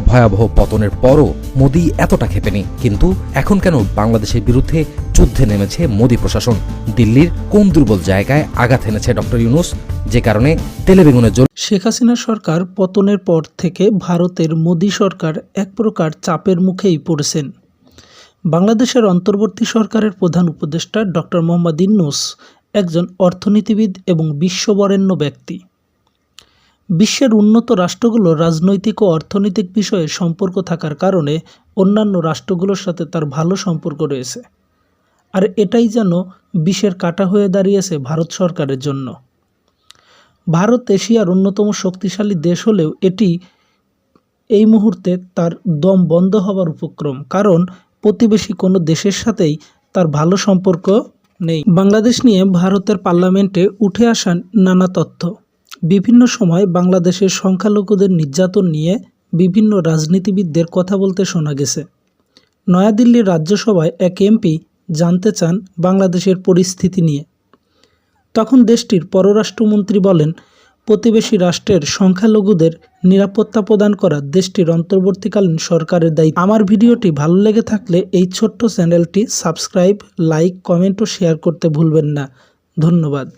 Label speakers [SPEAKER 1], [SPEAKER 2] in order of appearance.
[SPEAKER 1] ভয়াবহ পতনের পরও মোদি এতটা ক্ষেপেনি। কিন্তু এখন কেন বাংলাদেশের বিরুদ্ধে যুদ্ধে নেমেছে মোদি প্রশাসন? দিল্লির কোন দুর্বল জায়গায় আঘাত এনেছে ডক্টর ইউনূস, যে কারণে তেলেবেগুনে জ্বল?
[SPEAKER 2] শেখ হাসিনা সরকার পতনের পর থেকে ভারতের মোদি সরকার এক প্রকার চাপের মুখেই পড়েছেন। বাংলাদেশের অন্তর্বর্তী সরকারের প্রধান উপদেষ্টা ডক্টর মোহাম্মদ ইউনূস একজন অর্থনীতিবিদ এবং বিশ্ববরেণ্য ব্যক্তি। বিশ্বের উন্নত রাষ্ট্রগুলোর রাজনৈতিক ও অর্থনৈতিক বিষয়ে সম্পর্ক থাকার কারণে অন্যান্য রাষ্ট্রগুলোর সাথে তার ভালো সম্পর্ক রয়েছে। আর এটাই যেন বিষের কাঁটা হয়ে দাঁড়িয়েছে ভারত সরকারের জন্য। ভারত এশিয়ার অন্যতম শক্তিশালী দেশ হলেও এটি এই মুহূর্তে তার দম বন্ধ হবার উপক্রম, কারণ প্রতিবেশী কোনো দেশের সাথেই তার ভালো সম্পর্ক নেই। বাংলাদেশ নিয়ে ভারতের পার্লামেন্টে উঠে আসা নানা তথ্য, বিভিন্ন সময় বাংলাদেশের সংখ্যালঘুদের নির্যাতন নিয়ে বিভিন্ন রাজনীতিবিদদের কথা বলতে শোনা গেছে। নয়াদিল্লির রাজ্যসভায় এক এমপি জানতে চান বাংলাদেশের পরিস্থিতি নিয়ে। তখন দেশটির পররাষ্ট্রমন্ত্রী বলেন, প্রতিবেশী রাষ্ট্রের সংখ্যালঘুদের নিরাপত্তা প্রদান করা দেশটির অন্তর্বর্তীকালীন সরকারের দায়িত্ব। আমার ভিডিওটি ভালো লেগে থাকলে এই ছোট্ট চ্যানেলটি সাবস্ক্রাইব, লাইক, কমেন্ট ও শেয়ার করতে ভুলবেন না। ধন্যবাদ।